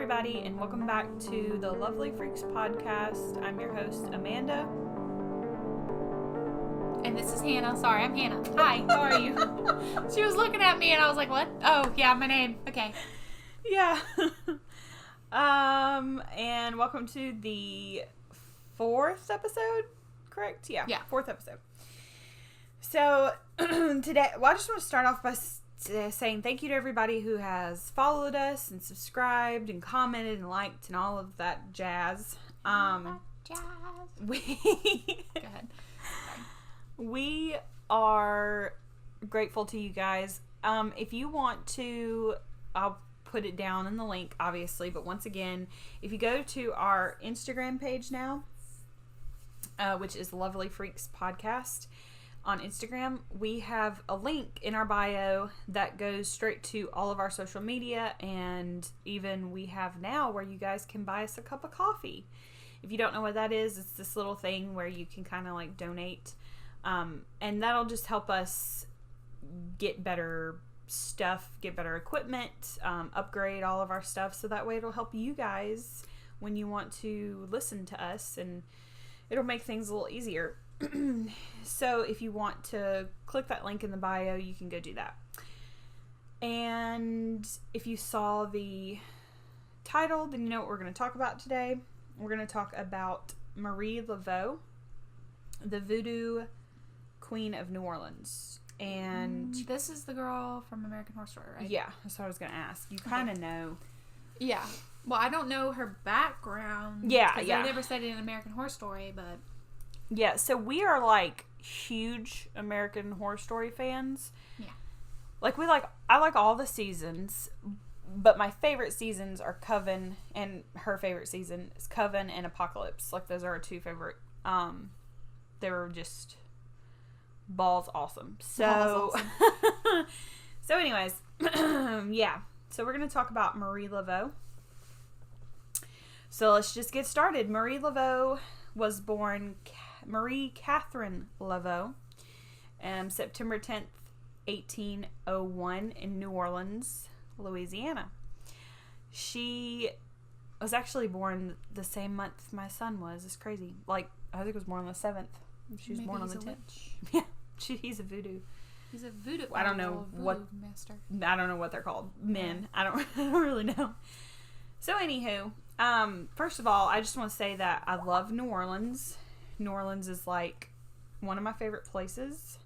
everybody, and welcome back to the Lovely Freaks podcast. I'm your host, Amanda. And this is Hannah. Sorry, I'm Hannah. Hi, how are you? She was looking at me and I was like, what? Oh, yeah, my name. Okay. Yeah. And welcome to the fourth episode, correct? Yeah. Fourth episode. So, today, I just want to start off by saying thank you to everybody who has followed us and subscribed and commented and liked and all of that jazz. Go ahead. We are grateful to you guys. If you want to, I'll put it down in the link, obviously. But once again, if you go to our Instagram page now, which is Lovely Freaks Podcast on Instagram, we have a link in our bio that goes straight to all of our social media, and even we have now where you guys can buy us a cup of coffee. If you don't know what that is, it's this little thing where you can kind of like donate, and that'll just help us get better stuff, get better equipment, upgrade all of our stuff, so that way it'll help you guys when you want to listen to us, and it'll make things a little easier. So if you want to click that link in the bio, you can go do that. And if you saw the title, then you know what we're going to talk about today. We're going to talk about Marie Laveau, the Voodoo Queen of New Orleans. And this is the girl from American Horror Story, right? Yeah, that's what I was going to ask. You kind of know. Yeah. Well, I don't know her background. Yeah. They never said it in American Horror Story, but... Yeah, so we are, like, huge American Horror Story fans. Yeah. Like, I like all the seasons, but my favorite seasons are Coven, and her favorite season is Coven and Apocalypse. Like, those are our two favorite. They were just balls awesome. So, so anyways, yeah. So we're going to talk about Marie Laveau. So let's just get started. Marie Laveau was born Marie Catherine Laveau, September 10th, 1801 in New Orleans, Louisiana. She was actually born the same month my son was. It's crazy. Like, I think it was born on the 7th. She was born on the 10th. Yeah, he's a voodoo. He's a voodoo. I don't know what master. I don't know what they're called. Men. I don't really know. So anywho, first of all, I just want to say that I love New Orleans. New Orleans is like one of my favorite places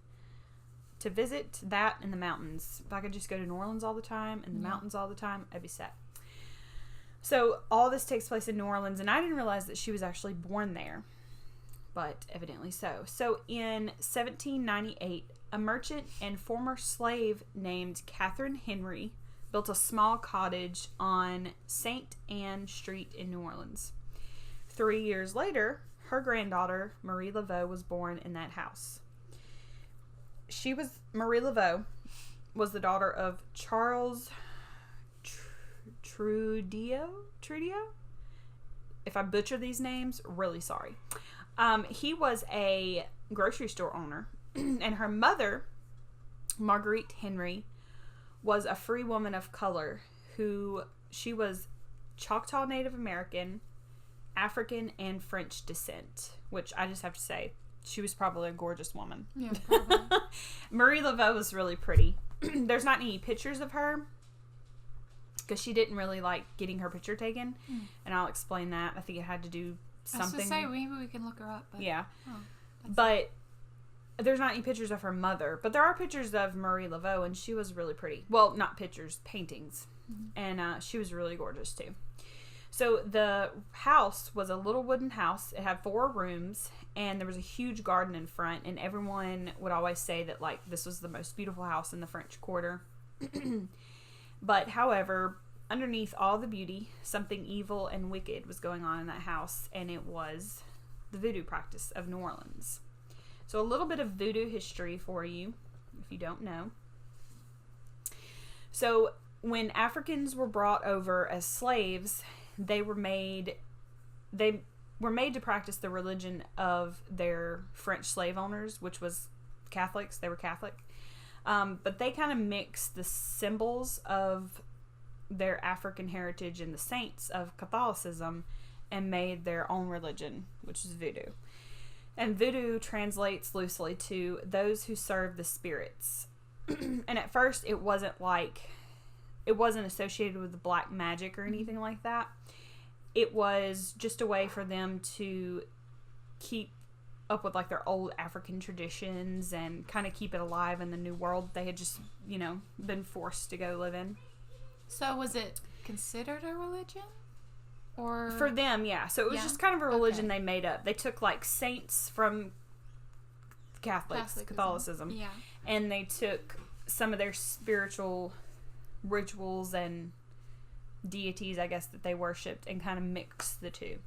to visit. That and the mountains. If I could just go to New Orleans all the time and the mountains all the time, I'd be set. So all this takes place in New Orleans, and I didn't realize that she was actually born there, but evidently so. So in 1798, a merchant and former slave named Catherine Henry built a small cottage on St. Anne Street in New Orleans. 3 years later, her granddaughter, Marie Laveau, was born in that house. Marie Laveau was the daughter of Charles Trudeau? If I butcher these names, really sorry. He was a grocery store owner, and her mother, Marguerite Henry, was a free woman of color she was Choctaw Native American, African, and French descent, which I just have to say, she was probably a gorgeous woman. Yeah, probably. Marie Laveau was really pretty. There's not any pictures of her because she didn't really like getting her picture taken, and I'll explain that. I think it had to do something. I was going to say, maybe we can look her up. But... Yeah. But there's not any pictures of her mother, but there are pictures of Marie Laveau, and she was really pretty. Well, not pictures, paintings. And she was really gorgeous, too. So the house was a little wooden house. It had 4 rooms, and there was a huge garden in front, and everyone would always say that, like, this was the most beautiful house in the French Quarter. But, however, underneath all the beauty, something evil and wicked was going on in that house, and it was the voodoo practice of New Orleans. So a little bit of voodoo history for you, if you don't know. So when Africans were brought over as slaves, they were made to practice the religion of their French slave owners, which was Catholics. They were Catholic. But they kind of mixed the symbols of their African heritage and the saints of Catholicism and made their own religion, which is voodoo. And voodoo translates loosely to those who serve the spirits. And at first it wasn't associated with black magic or anything like that. It was just a way for them to keep up with like their old African traditions and kind of keep it alive in the new world they had just, been forced to go live in. So was it considered a religion? Or for them, yeah. So it was just kind of a religion they made up. They took like saints from Catholicism. Yeah. And they took some of their spiritual rituals and deities, I guess, that they worshipped and kind of mixed the two.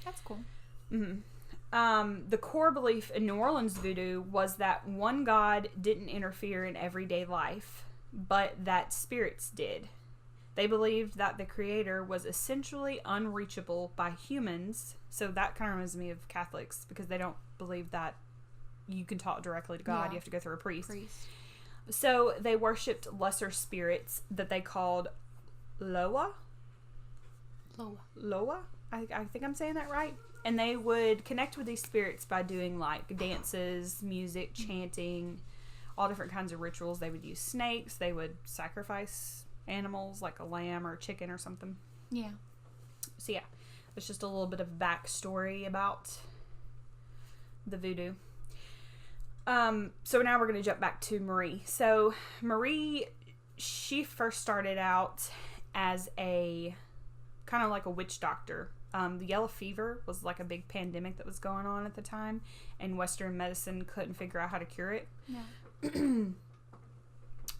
That's cool. Mm-hmm. The core belief in New Orleans voodoo was that one god didn't interfere in everyday life, but that spirits did. They believed that the creator was essentially unreachable by humans. So that kind of reminds me of Catholics, because they don't believe that you can talk directly to God. You have to go through a priest. So they worshipped lesser spirits that they called Loa. I think I'm saying that right. And they would connect with these spirits by doing like dances, music, chanting, all different kinds of rituals. They would use snakes. They would sacrifice animals like a lamb or a chicken or something. Yeah. So yeah, it's just a little bit of backstory about the voodoo. So now we're going to jump back to Marie. So Marie, she first started out as a kind of like a witch doctor. The yellow fever was like a big pandemic that was going on at the time, and Western medicine couldn't figure out how to cure it. Yeah.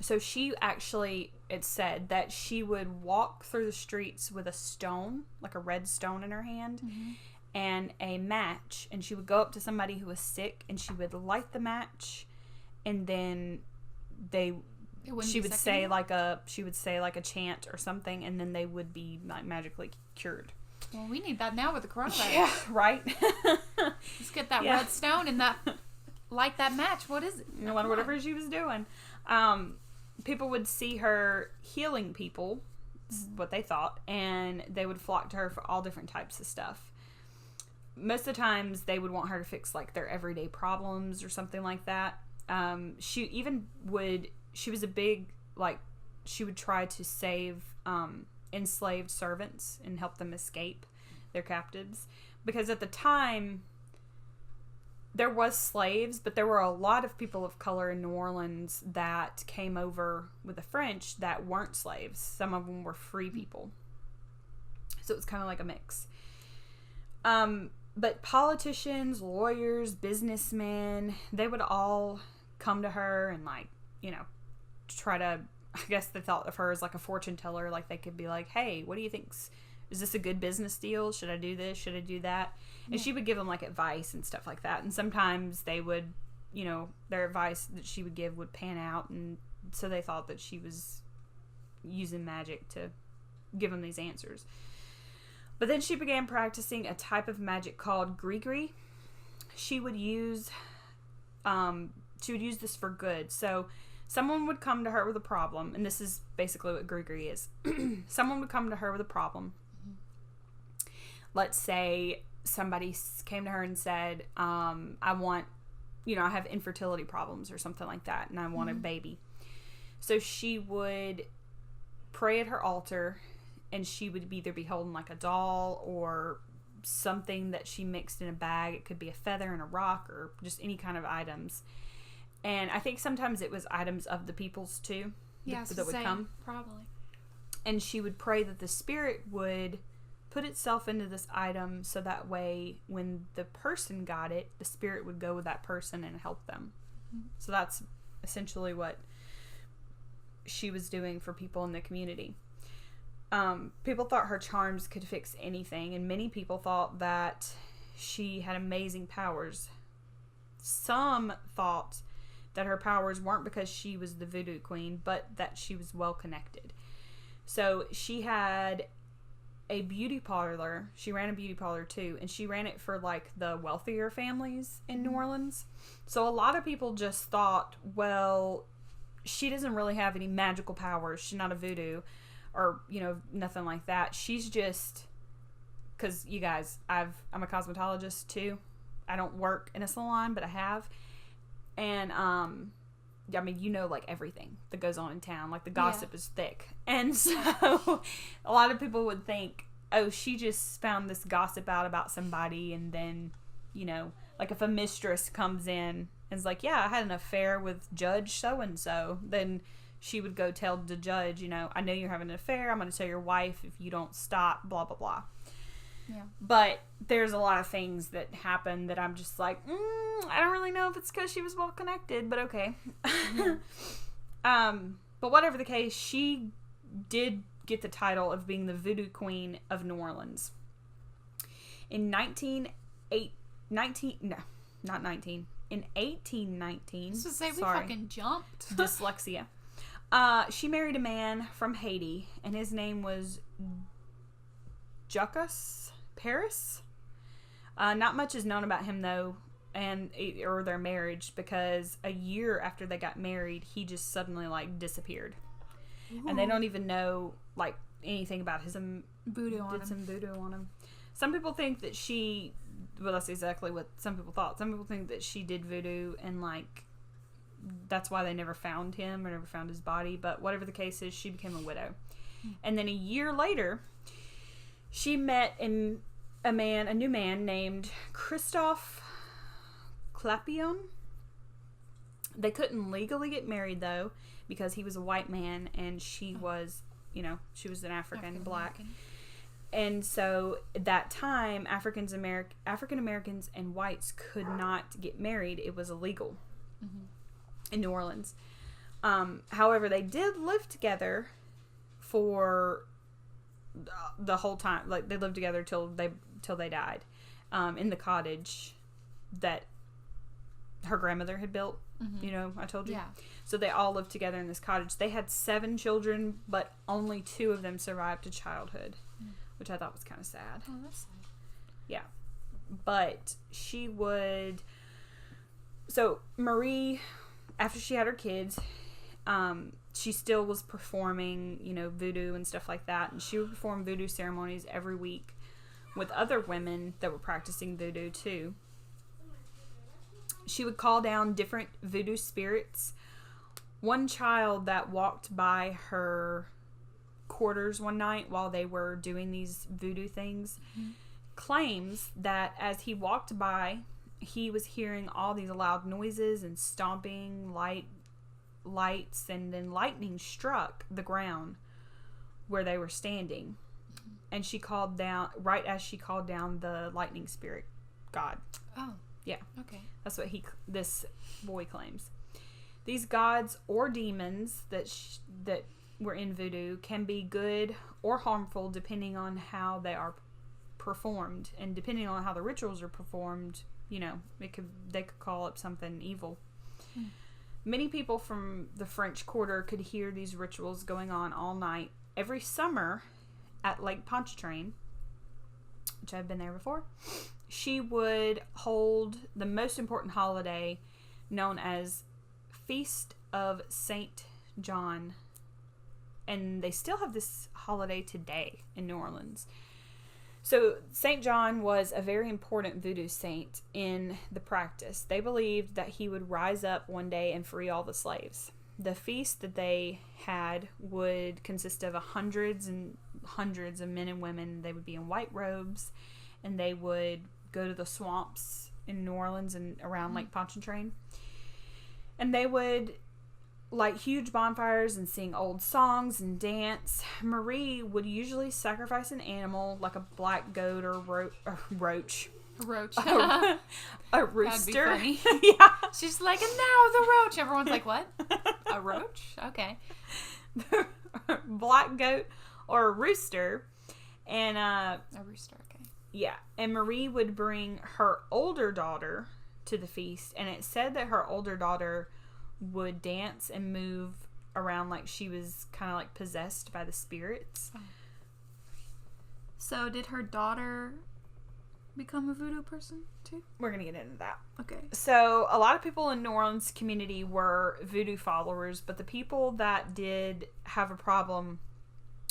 So she actually, it said that she would walk through the streets with a stone, like a red stone in her hand, and a match, and she would go up to somebody who was sick, and she would light the match, and then she would say like a chant or something, and then they would be like magically cured. Well, we need that now with the coronavirus. Yeah, right. Let's get that red stone and light that match. What is it? Whatever she was doing. People would see her healing people, what they thought, and they would flock to her for all different types of stuff. Most of the times they would want her to fix like their everyday problems or something like that. She was a big, like, she would try to save enslaved servants and help them escape their captives, because at the time there was slaves, but there were a lot of people of color in New Orleans that came over with the French that weren't slaves. Some of them were free people. So it was kind of like a mix. But politicians, lawyers, businessmen, they would all come to her and like, try to, I guess they thought of her as like a fortune teller. Like they could be like, hey, what do you think? Is this a good business deal? Should I do this? Should I do that? And she would give them like advice and stuff like that. And sometimes they would, their advice that she would give would pan out. And so they thought that she was using magic to give them these answers. But then she began practicing a type of magic called gree-gree. She would use this for good. So someone would come to her with a problem, and this is basically what gree-gree is. Someone would come to her with a problem. Let's say somebody came to her and said, I have infertility problems or something like that, and I want a baby. So she would pray at her altar, and she would either be holding like a doll or something that she mixed in a bag. It could be a feather and a rock or just any kind of items. And I think sometimes it was items of the people's too. Yeah, that would come. Probably. And she would pray that the spirit would put itself into this item, so that way when the person got it, the spirit would go with that person and help them. So that's essentially what she was doing for people in the community. People thought her charms could fix anything, and many people thought that she had amazing powers. Some thought that her powers weren't because she was the voodoo queen, but that she was well connected. So she had a beauty parlor. She ran a beauty parlor too, and she ran it for like the wealthier families in New Orleans. So a lot of people just thought, well, she doesn't really have any magical powers. She's not a voodoo. or, nothing like that. She's just, because you guys, I'm a cosmetologist too. I don't work in a salon, but I have. And, like everything that goes on in town, like the gossip is thick. And so a lot of people would think, oh, she just found this gossip out about somebody. And then, like if a mistress comes in and is like, yeah, I had an affair with Judge so-and-so, then she would go tell the judge, I know you're having an affair. I'm going to tell your wife if you don't stop, blah, blah, blah. Yeah. But there's a lot of things that happen that I'm just like, I don't really know if it's because she was well connected, but okay. Mm-hmm. But whatever the case, she did get the title of being the Voodoo Queen of New Orleans. In 1819. So say we fucking jumped. Dyslexia. She married a man from Haiti, and his name was Jacques Paris. Not much is known about him though, or their marriage, because a year after they got married, he just suddenly disappeared. Ooh. And they don't even know anything about his voodoo on him. Did some voodoo on him. Some people think that that's exactly what some people thought. Some people think that she did voodoo and that's why they never found him or never found his body. But whatever the case is, she became a widow. And then a year later, she met a new man named Christophe Clapion. They couldn't legally get married though, because he was a white man and she was, she was an African black. And so at that time, African Americans and whites could not get married. It was illegal in New Orleans. However, they did live together for the whole time. They lived together till they died, in the cottage that her grandmother had built. I told you. Yeah. So they all lived together in this cottage. They had 7 children, but only 2 of them survived to childhood, which I thought was kind of sad. Oh, that's sad. Yeah. But she would... So Marie, after she had her kids, she still was performing, voodoo and stuff like that. And she would perform voodoo ceremonies every week with other women that were practicing voodoo too. She would call down different voodoo spirits. One child that walked by her quarters one night while they were doing these voodoo things claims that as he walked by, he was hearing all these loud noises and stomping lights, and then lightning struck the ground where they were standing. And she called down, right as she called down the lightning spirit god. Oh. Yeah. Okay. That's what this boy claims. These gods or demons that were in voodoo can be good or harmful depending on how they are performed, and depending on how the rituals are performed, they could call up something evil. Many people from the French Quarter could hear these rituals going on all night every summer at Lake Pontchartrain, which I've been there before. She would hold the most important holiday known as Feast of Saint John. And they still have this holiday today in New Orleans. So Saint John was a very important voodoo saint in the practice. They believed that he would rise up one day and free all the slaves. The feast that they had would consist of hundreds and hundreds of men and women. They would be in white robes, and they would go to the swamps in New Orleans and around Lake Pontchartrain. And they would light huge bonfires and sing old songs and dance. Marie would usually sacrifice an animal like a black goat or roach. A roach. A rooster. That'd be funny. Yeah. She's like, and now the roach. Everyone's like, what? A roach? Okay. Black goat or a rooster. And a rooster, okay. Yeah. And Marie would bring her older daughter to the feast, and it said that her older daughter would dance and move around like she was kind of like possessed by the spirits. Oh. So did her daughter become a voodoo person too? We're gonna get into that. Okay. So a lot of people in New Orleans community were voodoo followers, but the people that did have a problem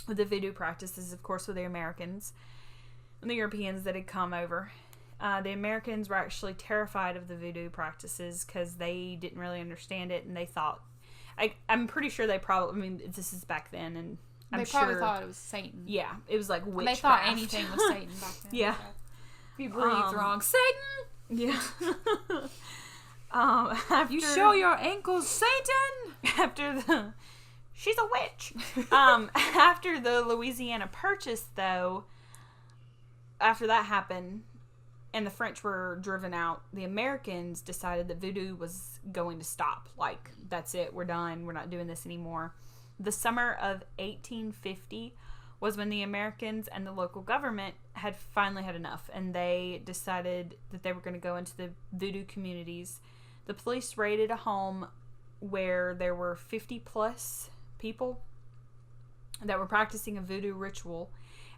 with the voodoo practices, of course, with the Americans and the Europeans that had come over. The Americans were actually terrified of the voodoo practices because they didn't really understand it, and they thought, I'm pretty sure they probably, I mean, this is back then, and they probably thought it was Satan. Yeah, it was like witchcraft. They thought anything was Satan back then. Yeah. If you breathed wrong, Satan! Yeah. You show your ankles, Satan! She's a witch. After the Louisiana Purchase, though, after that happened, and the French were driven out, the Americans decided that voodoo was going to stop. Like, that's it, we're done, we're not doing this anymore. The summer of 1850 was when the Americans and the local government had finally had enough, and they decided that they were going to go into the voodoo communities. The police raided a home where there were 50 plus people that were practicing a voodoo ritual,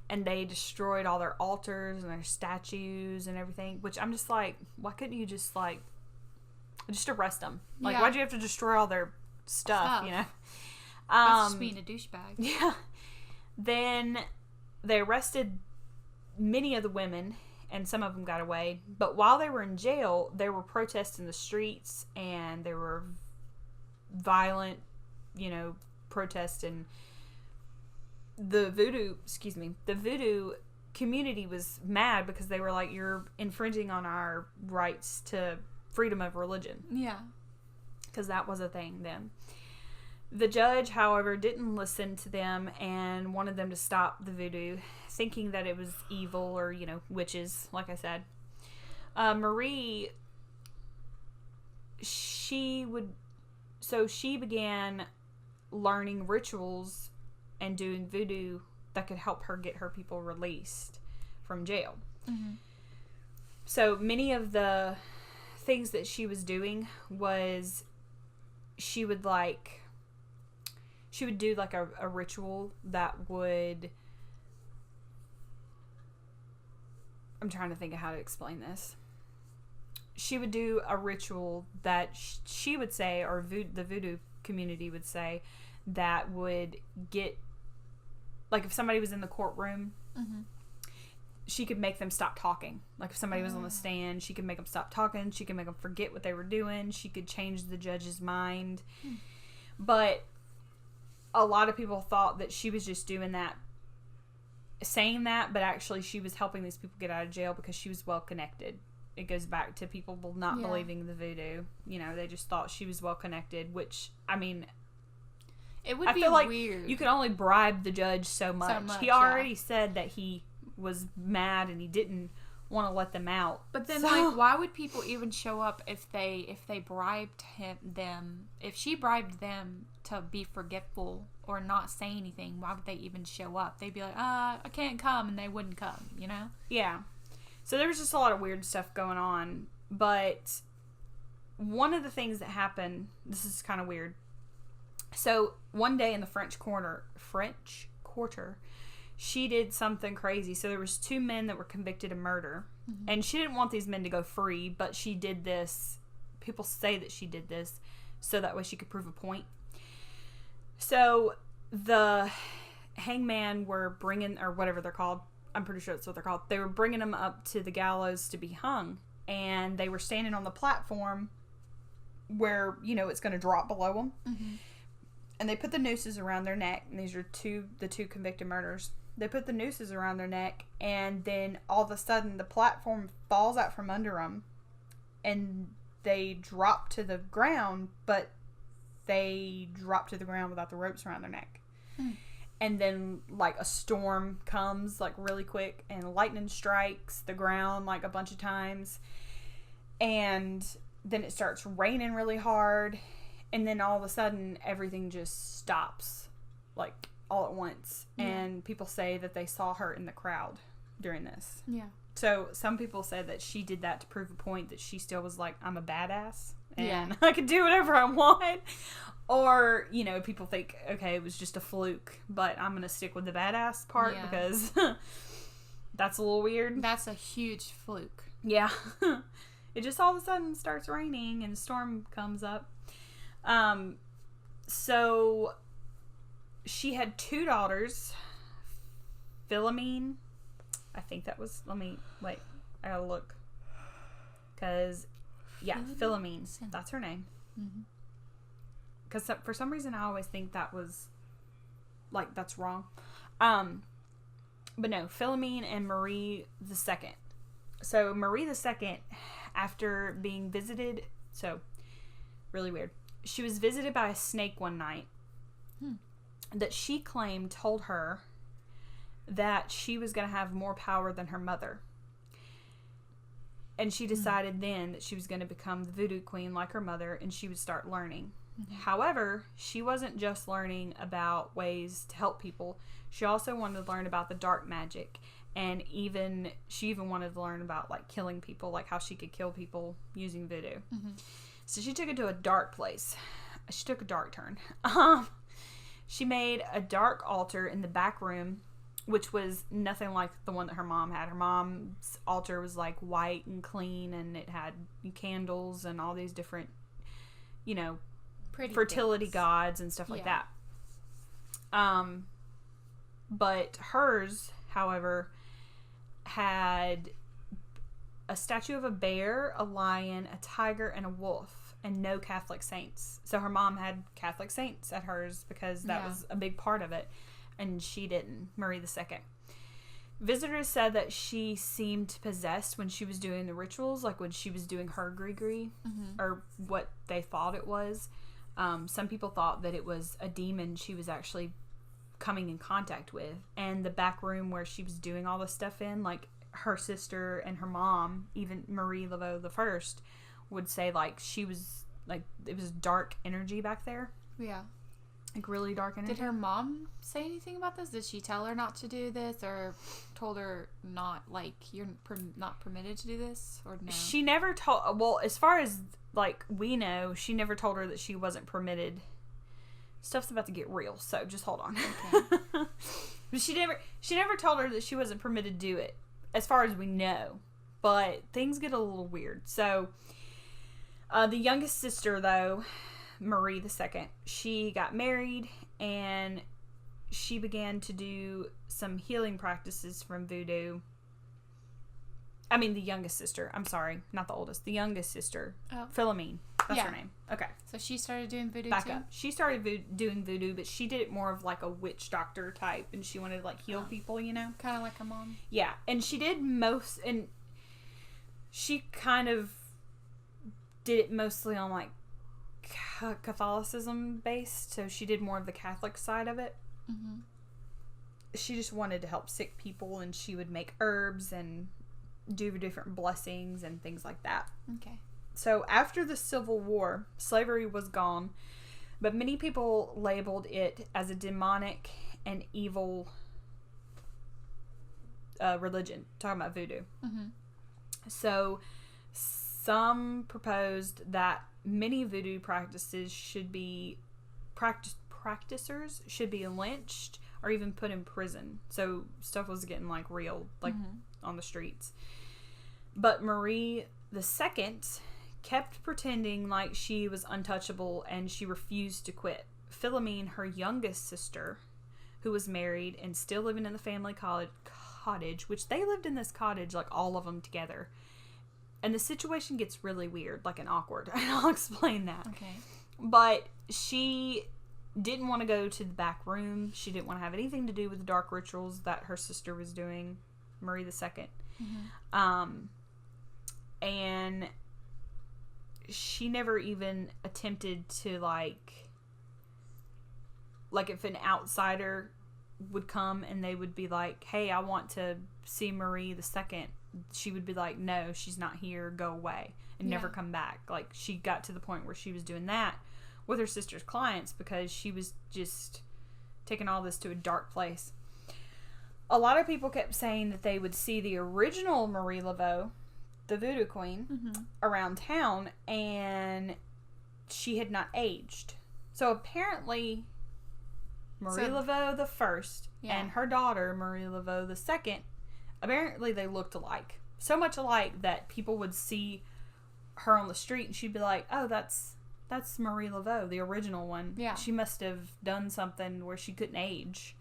and they destroyed all their altars and their statues and everything, which I'm just like, why couldn't you just arrest them? Like, why'd you have to destroy all their stuff, you know? That's just being a douchebag. Yeah. Then they arrested many of the women, and some of them got away. But while they were in jail, there were protests in the streets, and there were violent, protests, and the voodoo community was mad because they were like, you're infringing on our rights to freedom of religion. Yeah. Because that was a thing then. The judge, however, didn't listen to them and wanted them to stop the voodoo, thinking that it was evil or, witches, like I said. Marie, she began learning rituals and doing voodoo that could help her get her people released from jail. Mm-hmm. So many of the things that she was doing was she would do like a ritual that would, I'm trying to think of how to explain this. She would do a ritual that she would say, or the voodoo community would say, that would get, like if somebody was in the courtroom, mm-hmm. she could make them stop talking. Like if somebody was on the stand, she could make them stop talking. She could make them forget what they were doing. She could change the judge's mind. But a lot of people thought that she was just doing that, saying that, but actually she was helping these people get out of jail because she was well connected. It goes back to people not believing the voodoo. They just thought she was well connected, which, I mean, it would I be feel like weird. You can only bribe the judge so much. He already said that he was mad and he didn't want to let them out. But then, why would people even show up if they bribed them? If she bribed them to be forgetful or not say anything, why would they even show up? They'd be like, I can't come, and they wouldn't come, Yeah. So there was just a lot of weird stuff going on. But one of the things that happened, this is kind of weird. So one day in the French Quarter, she did something crazy. So there was 2 men that were convicted of murder. Mm-hmm. And she didn't want these men to go free, but she did this. People say that she did this so that way she could prove a point. So the hangman were bringing, or whatever they're called, I'm pretty sure that's what they're called. They were bringing them up to the gallows to be hung. And they were standing on the platform where, it's going to drop below them. Mm-hmm. And they put the nooses around their neck. And these are the two convicted murderers. They put the nooses around their neck. And then all of a sudden the platform falls out from under them. And they drop to the ground. But they drop to the ground without the ropes around their neck. And then a storm comes really quick. And lightning strikes the ground a bunch of times. And then it starts raining really hard. And then all of a sudden, everything just stops, all at once. Yeah. And people say that they saw her in the crowd during this. Yeah. So some people say that she did that to prove a point that she still was I'm a badass. And I can do whatever I want. Or, people think, okay, it was just a fluke. But I'm going to stick with the badass part because that's a little weird. That's a huge fluke. Yeah. It just all of a sudden starts raining and a storm comes up. So she had 2 daughters Philomene. I think that was, I gotta look. Because, yeah, Philomene. That's her name. Because for some reason I always think that was, that's wrong. But no, Philomene and Marie II. So Marie II, after being visited, so really weird. She was visited by a snake one night that she claimed told her that she was going to have more power than her mother. And she decided then that she was going to become the voodoo queen like her mother, and she would start learning. However, she wasn't just learning about ways to help people. She also wanted to learn about the dark magic, and she even wanted to learn about killing people, like how she could kill people using voodoo. So she took it to a dark place. She took a dark turn. She made a dark altar in the back room, which was nothing like the one that her mom had. Her mom's altar was white and clean, and it had candles and all these different, pretty fertility gods and stuff like that. But hers, however, had a statue of a bear, a lion, a tiger, and a wolf, and no Catholic saints. So her mom had Catholic saints at hers because that was a big part of it, and she didn't, Marie II. Visitors said that she seemed possessed when she was doing the rituals, when she was doing her gree-gree, or what they thought it was. Some people thought that it was a demon she was actually coming in contact with. And the back room where she was doing all this stuff in, her sister and her mom, even Marie Laveau the first, would say she was it was dark energy back there. Yeah. Really dark energy. Did her mom say anything about this? Did she tell her not to do this, or told her not, you're not permitted to do this, or no? She never told, well, as far as, we know, she never told her that she wasn't permitted. Stuff's about to get real, so just hold on. Okay. But she never told her that she wasn't permitted to do it, as far as we know. But things get a little weird. So, the youngest sister, though, Marie II, she got married, and she began to do some healing practices from voodoo. I mean, the youngest sister. I'm sorry, not the oldest. The youngest sister, Philomene. That's her name. Okay. So she started doing voodoo Back too? up. She started doing voodoo, but she did it more of a witch doctor type, and she wanted to heal people, Kind of like her mom. Yeah, and she did and she kind of did it mostly on Catholicism based, so she did more of the Catholic side of it. She just wanted to help sick people, and she would make herbs and do different blessings and things like that. Okay. So after the Civil War, slavery was gone, but many people labeled it as a demonic and evil religion, talking about voodoo. So some proposed that many voodoo practices should be practicers should be lynched or even put in prison. So stuff was getting real, on the streets. But Marie II kept pretending like she was untouchable, and she refused to quit. Philomene, her youngest sister, who was married and still living in the family cottage, which they lived in this cottage, all of them together. And the situation gets really weird, and awkward. And I'll explain that. Okay. But she didn't want to go to the back room. She didn't want to have anything to do with the dark rituals that her sister was doing, Marie II. And she never even attempted to, if an outsider would come and they would be like, hey, I want to see Marie II, she would be like, no, she's not here, go away, and never come back. She got to the point where she was doing that with her sister's clients because she was just taking all this to a dark place. A lot of people kept saying that they would see the original Marie Laveau, the voodoo queen, around town, and she had not aged. So apparently Marie Laveau the first and her daughter Marie Laveau the second, apparently they looked alike. So much alike that people would see her on the street and she'd be like, oh, that's Marie Laveau, the original one. Yeah. She must have done something where she couldn't age.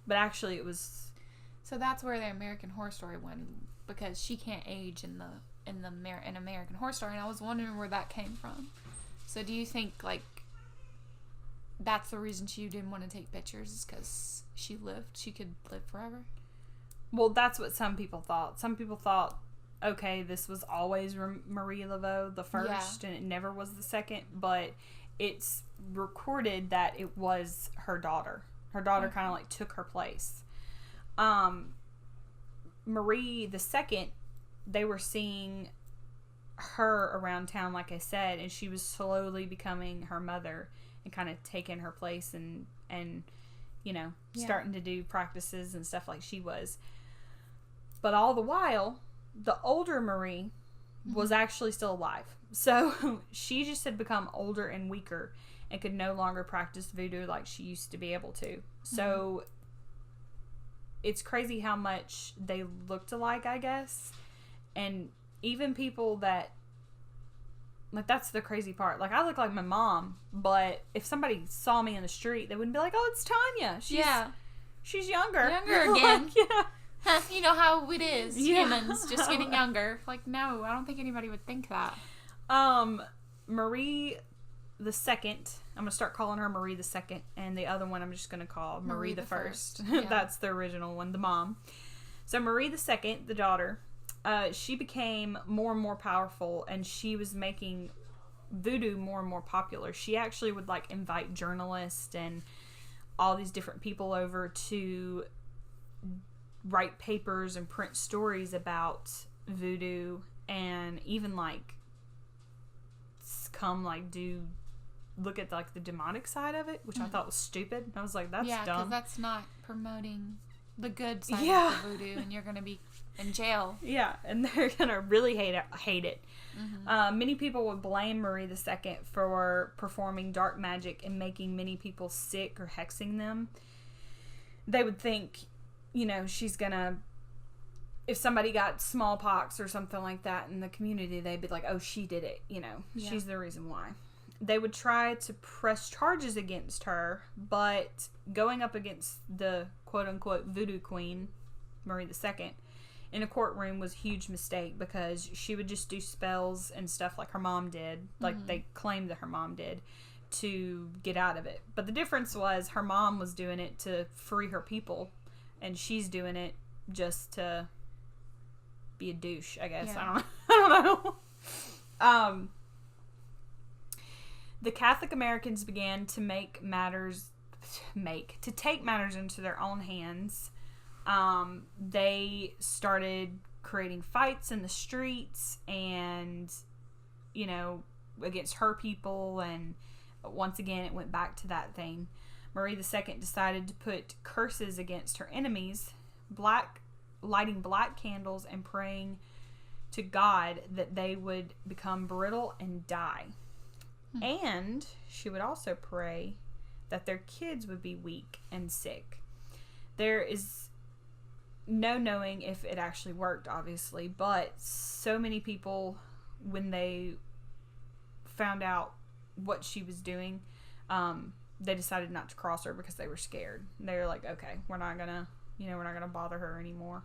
But actually it was So that's where the American Horror Story went, because she can't age in American Horror Story, and I was wondering where that came from. So do you think, like, that's the reason she didn't want to take pictures, is because she could live forever? Well, that's what some people thought. Some people thought, okay, this was always Marie Laveau the first, and it never was the second, but it's recorded that it was her daughter. Her daughter kind of like took her place. Marie the second, they were seeing her around town, like I said, and she was slowly becoming her mother and kind of taking her place and you know, starting to do practices and stuff like she was. But all the while, the older Marie was actually still alive. So she just had become older and weaker and could no longer practice voodoo like she used to be able to. So it's crazy how much they looked alike, I guess. And even people that, like, that's the crazy part. Like, I look like my mom, but if somebody saw me in the street, they wouldn't be like, oh, it's Tanya. She's younger. Younger again. Like, you know how it is. Humans just getting younger. Like, no, I don't think anybody would think that. Marie the second, I'm going to start calling her Marie the second, and the other one I'm just going to call Marie the first. That's the original one, the mom. So Marie the second, the daughter, she became more and more powerful, and she was making voodoo more and more popular. She actually would, like, invite journalists and all these different people over to write papers and print stories about voodoo, and even, like, come, like, look at, like, the demonic side of it, which I thought was stupid. I was like, that's dumb. Yeah, because that's not promoting the good side of the voodoo, and you're going to be in jail. Yeah, and they're going to really hate it. Many people would blame Marie II for performing dark magic and making many people sick or hexing them. They would think, you know, she's going to, if somebody got smallpox or something like that in the community, they'd be like, oh, she did it, you know. She's the reason why. They would try to press charges against her, but going up against the quote-unquote voodoo queen, Marie II, in a courtroom was a huge mistake, because she would just do spells and stuff like her mom did, like they claimed that her mom did, to get out of it. But the difference was her mom was doing it to free her people, and she's doing it just to be a douche, I guess. I don't know. The Catholic Americans began to take matters into their own hands. They started creating fights in the streets, and, you know, against her people, and once again it went back to that thing. Marie II decided to put curses against her enemies, lighting black candles and praying to God that they would become brittle and die. And she would also pray that their kids would be weak and sick. There is no knowing if it actually worked, obviously, but so many people, when they found out what she was doing, they decided not to cross her because they were scared. They were like, okay, we're not gonna bother her anymore.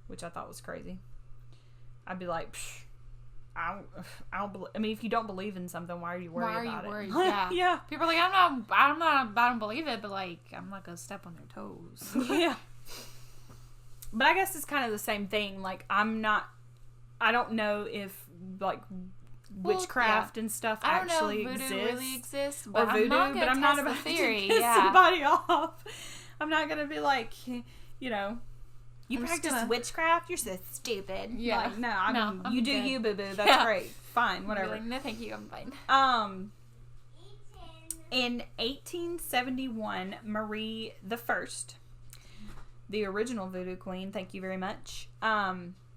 Which I thought was crazy. I'd be like, psh, I mean, if you don't believe in something, why are you worried about it? Yeah. People are like, I don't believe it, but, like, I'm not gonna step on their toes. Yeah. But I guess it's kind of the same thing. Like, I don't know if, like, witchcraft and stuff actually exists. I don't know if voodoo really exists, but I'm not going to test the theory. To piss somebody off. I'm not going to be like, you know, you practice witchcraft? You're so stupid. Yeah. Like, no, you do you, boo-boo. That's great. Fine, whatever. Like, no, thank you. I'm fine. In 1871, Marie the First, the original voodoo queen, thank you very much,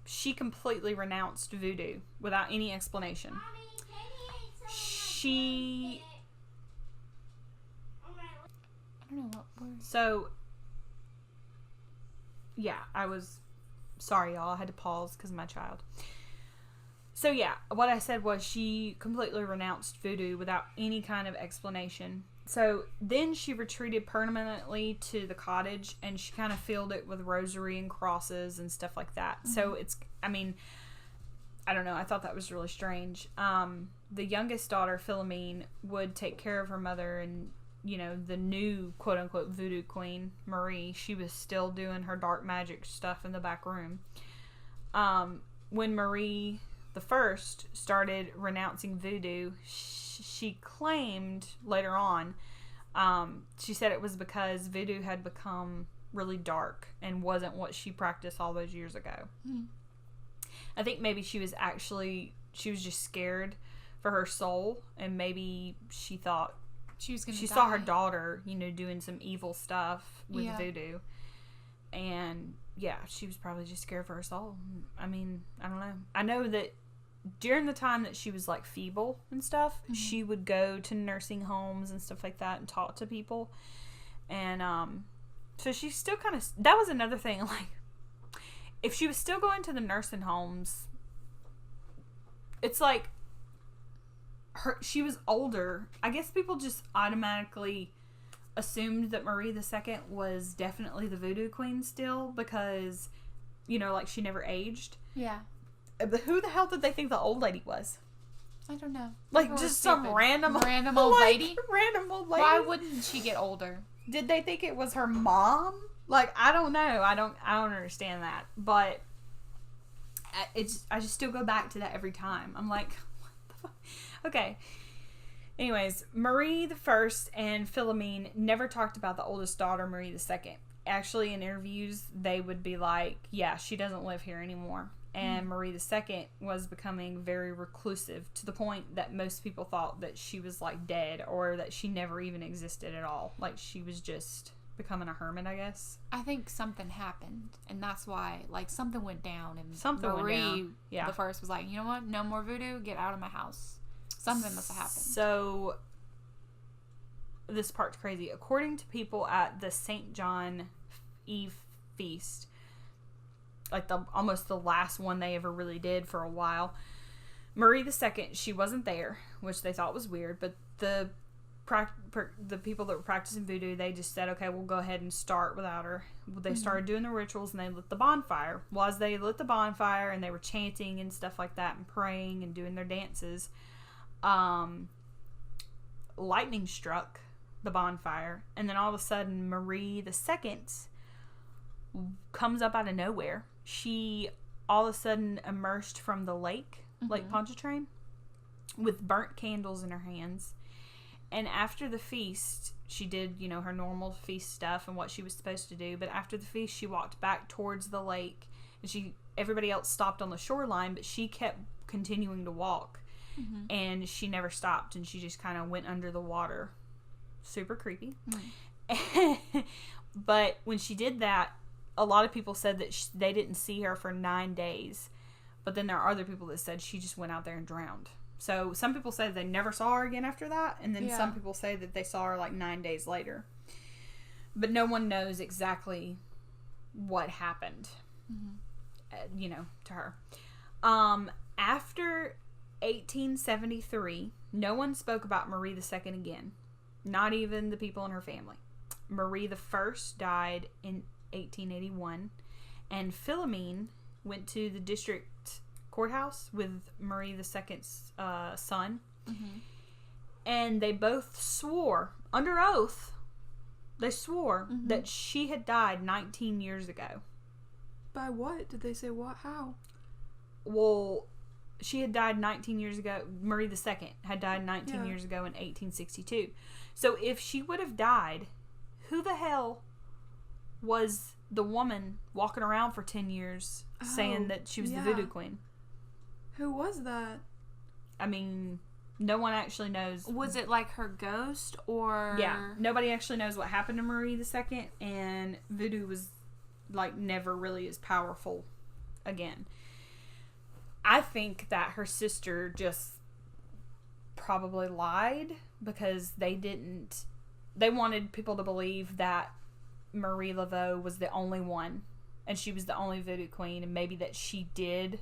she completely renounced voodoo without any explanation. I don't know what word. So, yeah, sorry, y'all. I had to pause because of my child. So, yeah, what I said was she completely renounced voodoo without any kind of explanation. So then she retreated permanently to the cottage, and she kind of filled it with rosary and crosses and stuff like that. Mm-hmm. So it's, I mean, I don't know. I thought that was really strange. The youngest daughter, Philomene, would take care of her mother, and, you know, the new quote-unquote voodoo queen, Marie, she was still doing her dark magic stuff in the back room. When Marie the First started renouncing voodoo, she claimed later on, she said it was because voodoo had become really dark and wasn't what she practiced all those years ago. Mm. I think maybe she was just scared for her soul, and maybe she thought she saw her daughter, you know, doing some evil stuff with voodoo, and yeah, she was probably just scared for her soul. I mean, I don't know. I know that during the time that she was like feeble and stuff, mm-hmm. she would go to nursing homes and stuff like that and talk to people, and so she's still kind of, that was another thing, like, if she was still going to the nursing homes, it's like she was older. I guess people just automatically assumed that Marie II was definitely the voodoo queen still, because, you know, like, she never aged. Yeah. But who the hell did they think the old lady was? I don't know. Like, just some random old lady? Random old lady? Why wouldn't she get older? Did they think it was her mom? Like, I don't know. I don't understand that. But I just still go back to that every time. I'm like, what the fuck? Okay. Anyways, Marie the First and Philomene never talked about the oldest daughter, Marie II. Actually, in interviews, they would be like, yeah, she doesn't live here anymore. And Marie II was becoming very reclusive, to the point that most people thought that she was, like, dead, or that she never even existed at all. Like, she was just becoming a hermit, I guess. I think something happened, and that's why, like, something went down, and Marie the First was like, you know what, no more voodoo, get out of my house. Something must have happened. So, this part's crazy. According to people at the St. John Eve feast, like almost the last one they ever really did for a while, Marie II, she wasn't there, which they thought was weird, but the people that were practicing voodoo, they just said, okay, we'll go ahead and start without her. They started doing the rituals, and they lit the bonfire. Well, as they lit the bonfire and they were chanting and stuff like that and praying and doing their dances, lightning struck the bonfire, and then all of a sudden Marie II comes up out of nowhere. She all of a sudden emerged from the lake, Lake Pontchartrain, with burnt candles in her hands. And after the feast, she did, you know, her normal feast stuff and what she was supposed to do. But after the feast, she walked back towards the lake, and everybody else stopped on the shoreline, but she kept continuing to walk. Mm-hmm. And she never stopped, and she just kind of went under the water. Super creepy. Mm-hmm. But when she did that, a lot of people said that they didn't see her for 9 days. But then there are other people that said she just went out there and drowned. So some people say they never saw her again after that, and then some people say that they saw her like 9 days later. But no one knows exactly what happened, you know, to her. After 1873, no one spoke about Marie II again. Not even the people in her family. Marie I died in 1881, and Philomene went to the district courthouse with Marie II's son, and they both swore under oath. They swore that she had died 19 years ago. By what? Did they say what? How? Well, she had died 19 years ago. Marie II had died 19 years ago in 1862. So if she would have died, who the hell was the woman walking around for 10 years saying that she was the voodoo queen? Who was that? I mean, no one actually knows. Was it like her ghost, or... Yeah, nobody actually knows what happened to Marie II, and voodoo was, like, never really as powerful again. I think that her sister just probably lied, because they wanted people to believe that Marie Laveau was the only one, and she was the only voodoo queen, and maybe that she did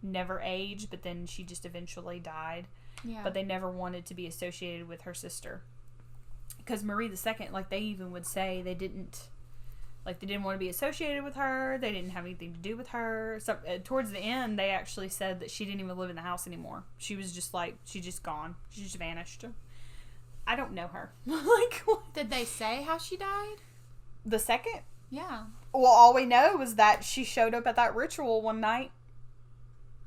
never age, but then she just eventually died. Yeah. But they never wanted to be associated with her sister, because Marie II, like, they even would say they didn't want to be associated with her. They didn't have anything to do with her. So towards the end, they actually said that she didn't even live in the house anymore. She was just like, she's just gone. She just vanished. I don't know her. Like, what? Did they say how she died? The second? Yeah. Well, all we know is that she showed up at that ritual one night,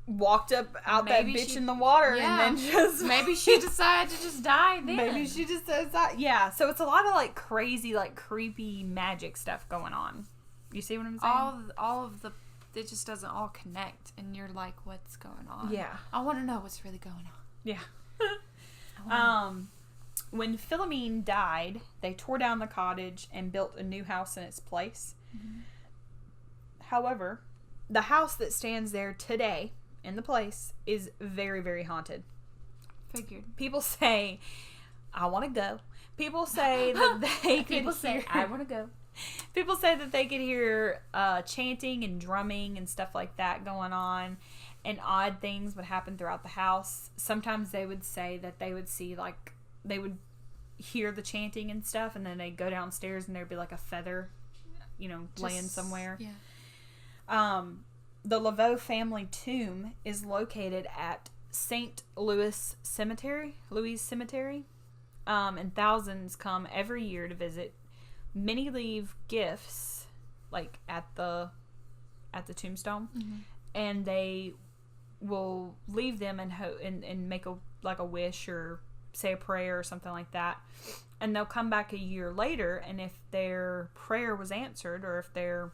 walked up out Maybe that bitch she- in the water, Yeah. and then just... Maybe she decided to just die then. Maybe she just says that. Yeah, so it's a lot of, like, crazy, like, creepy magic stuff going on. You see what I'm saying? All of the... It just doesn't all connect, and you're like, what's going on? Yeah. I want to know what's really going on. Yeah. When Philomene died, they tore down the cottage and built a new house in its place. Mm-hmm. However, the house that stands there today in the place is very, very haunted. Figured. People say, I want to go. People say that they People say, I want to go. People say that they could hear chanting and drumming and stuff like that going on, and odd things would happen throughout the house. Sometimes they would say that they would see, like, they would hear the chanting and stuff, and then they'd go downstairs and there'd be like a feather, laying somewhere. Yeah. The Laveau family tomb is located at St. Louis Cemetery, and thousands come every year to visit. Many leave gifts, like, at the tombstone, and they will leave them and make a wish or say a prayer or something like that, and they'll come back a year later, and if their prayer was answered or if their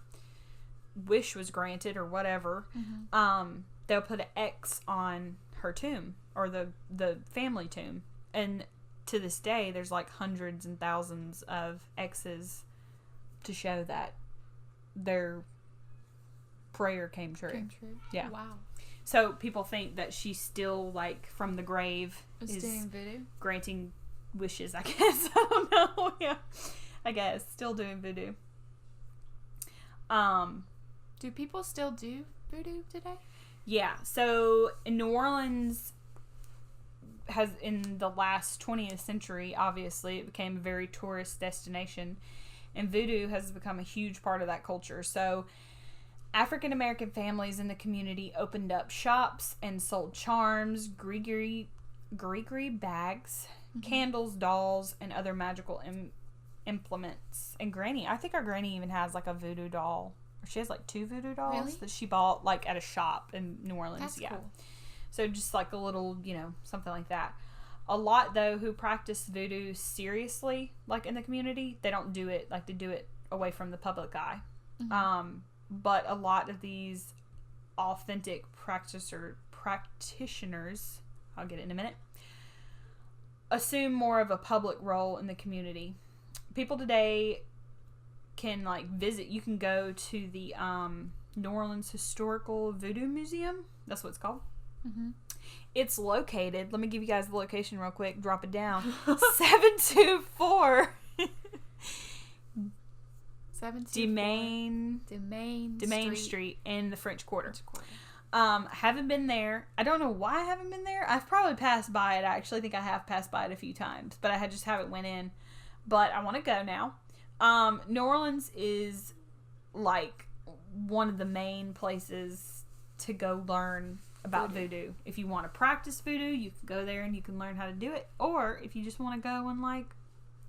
wish was granted or whatever, they'll put an X on her tomb or the family tomb, and to this day there's like hundreds and thousands of X's to show that their prayer came true. Yeah. Wow. So people think that she's still, like, from the grave Is doing voodoo? granting wishes, I guess. I don't know. Yeah. I guess. Still doing voodoo. Do people still do voodoo today? Yeah. So in New Orleans has, in the last 20th century, obviously, it became a very tourist destination, and voodoo has become a huge part of that culture. So African American families in the community opened up shops and sold charms, grigri bags, candles, dolls, and other magical implements. And I think our granny even has, like, a voodoo doll. She has, like, 2 voodoo dolls Really? that she bought, like, at a shop in New Orleans. That's yeah. cool. So just like a little, something like that. A lot, though, who practice voodoo seriously, like, in the community, they don't do it, like, they do it away from the public eye. But a lot of these authentic practitioners, I'll get it in a minute, assume more of a public role in the community. People today can, like, visit. You can go to the New Orleans Historical Voodoo Museum. That's what it's called. It's located, let me give you guys the location real quick, drop it down, 724 Domaine Street in the French Quarter. Haven't been there. I don't know why I haven't been there. I've probably passed by it. I actually think I have passed by it a few times, but I just haven't went in. But I want to go now. New Orleans is, like, one of the main places to go learn about voodoo. If you want to practice voodoo, you can go there and you can learn how to do it. Or if you just want to go and, like,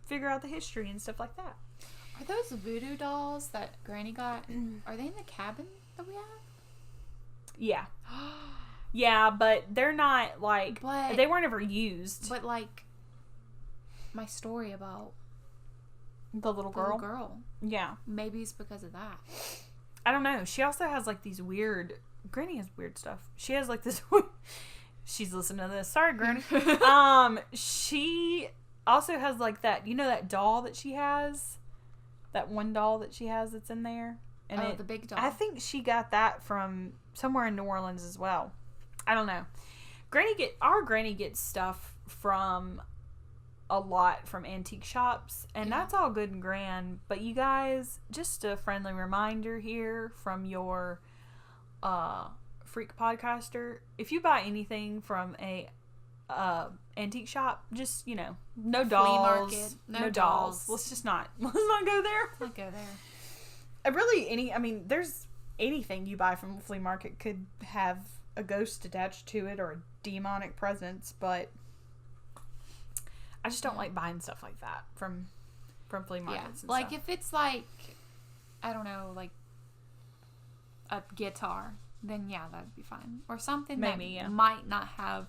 figure out the history and stuff like that. Are those voodoo dolls that Granny got, are they in the cabin that we have? Yeah. Yeah, but they're not, like, But- they weren't ever used. But, like, my story about The little the little girl? girl. Yeah. Maybe it's because of that. I don't know. She also has, like, these weird... Granny has weird stuff. She has, like, this... She's listening to this. Sorry, Granny. She also has, like, that... that doll that she has? That one doll that she has that's in there? And the big doll. I think she got that from somewhere in New Orleans as well. I don't know. Our Granny gets stuff from a lot from antique shops, and that's all good and grand, but you guys, just a friendly reminder here from your freak podcaster, if you buy anything from a antique shop. Just, no dolls. Flea market. No dolls. Let's not go there. Not go there. There's anything you buy from a flea market could have a ghost attached to it or a demonic presence, but I just don't like buying stuff like that from flea markets. Yeah, like if it's like, I don't know, like a guitar, then yeah, that'd be fine. Or something maybe, that might not have,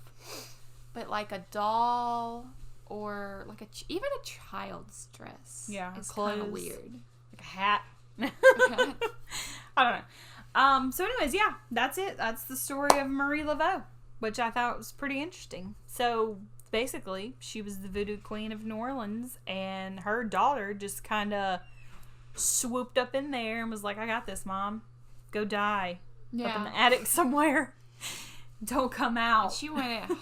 but like a doll or like even a child's dress. Yeah, it's kind of weird. Like a hat. I don't know. So anyways, yeah, that's it. That's the story of Marie Laveau, which I thought was pretty interesting. So basically, she was the voodoo queen of New Orleans, and her daughter just kind of swooped up in there and was like, I got this, Mom. Go die. Up in the attic somewhere. Don't come out. And she went it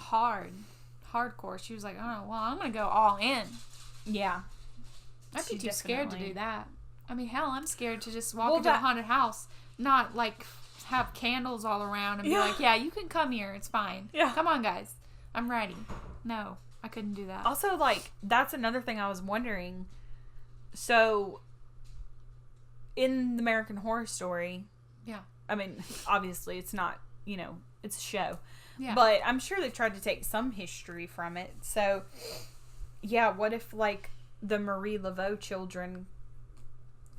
hardcore. She was like, oh, well, I'm going to go all in. Yeah. I'd be too scared to do that. I mean, hell, I'm scared to just walk into a haunted house, not like have candles all around and be like, yeah, you can come here. It's fine. Yeah. Come on, guys. I'm ready. No, I couldn't do that. Also, like, that's another thing I was wondering. So, in the American Horror Story, I mean, obviously it's not, it's a show. Yeah. But I'm sure they tried to take some history from it. So, yeah, what if, like, the Marie Laveau children,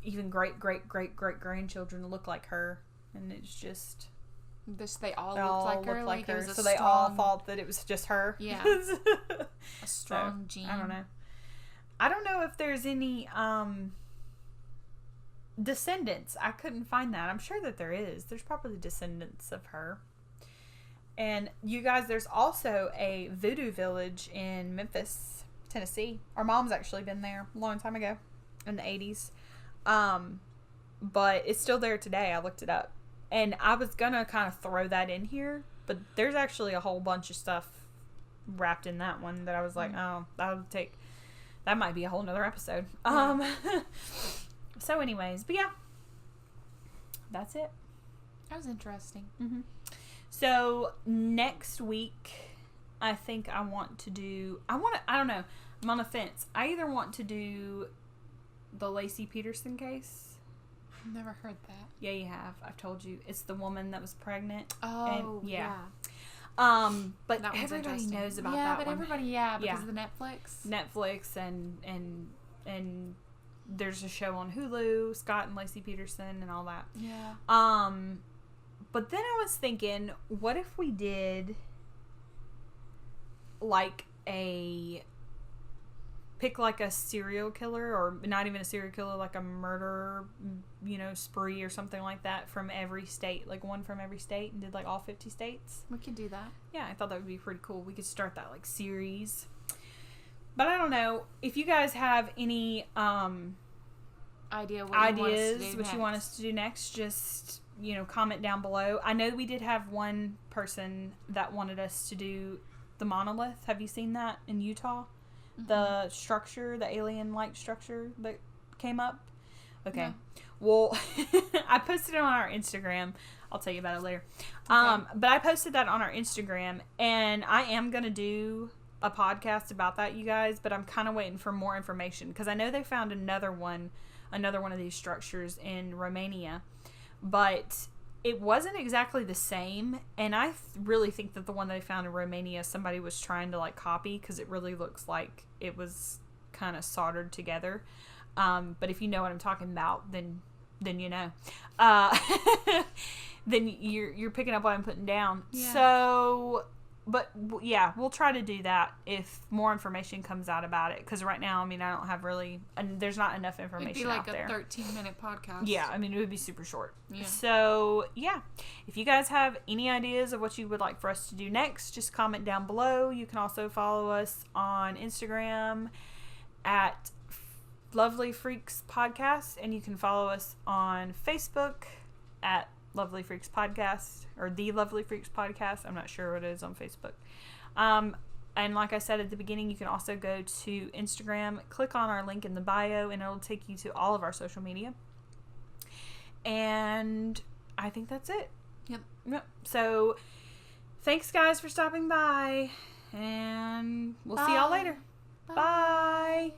even great-great-great-great-grandchildren look like her, and it's just... They all looked like her. It was so they all thought that it was just her. Yeah. A strong gene. I don't know. I don't know if there's any descendants. I couldn't find that. I'm sure that there is. There's probably descendants of her. And you guys, there's also a voodoo village in Memphis, Tennessee. Our mom's actually been there a long time ago in the 80s. But it's still there today. I looked it up. And I was going to kind of throw that in here, but there's actually a whole bunch of stuff wrapped in that one that I was like, oh, that might be a whole nother episode. So anyways, but yeah, that's it. That was interesting. Mm-hmm. So next week, I think I don't know. I'm on the fence. I either want to do the Lacey Peterson case. I've never heard that. Yeah, you have. I've told you. It's the woman that was pregnant. Oh, and, yeah. But everybody knows about that one. Yeah, but everybody, because of the Netflix and there's a show on Hulu, Scott and Lacey Peterson and all that. Yeah. But then I was thinking, what if we did like pick like a serial killer, or not even a serial killer, like a murder, spree or something like that from every state, like one from every state, and did like all 50 states. We could do that. Yeah, I thought that would be pretty cool. We could start that like series. But I don't know if you guys have any ideas what you want us to do next. Just comment down below. I know we did have one person that wanted us to do the Monolith. Have you seen that in Utah? The structure, the alien-like structure that came up. Okay. No. Well, I posted it on our Instagram. I'll tell you about it later. Okay. But I posted that on our Instagram, and I am going to do a podcast about that, you guys, but I'm kind of waiting for more information, because I know they found another one of these structures in Romania, but it wasn't exactly the same, and I really think that the one they found in Romania, somebody was trying to like copy, because it really looks like it was kind of soldered together. But if you know what I'm talking about, then you know. Then you're picking up what I'm putting down. Yeah. So, but yeah, we'll try to do that if more information comes out about it. Because right now, I don't have really, and there's not enough information out there. It'd be like a 13-minute podcast. Yeah, it would be super short. Yeah. So, yeah. If you guys have any ideas of what you would like for us to do next, just comment down below. You can also follow us on Instagram at Lovely Freaks Podcast, and you can follow us on Facebook at Lovely Freaks Podcast, or The Lovely Freaks Podcast. I'm not sure what it is on Facebook. And like I said at the beginning, you can also go to Instagram, click on our link in the bio, and it'll take you to all of our social media. And I think that's it. Yep. So thanks, guys, for stopping by, And we'll see y'all later. Bye.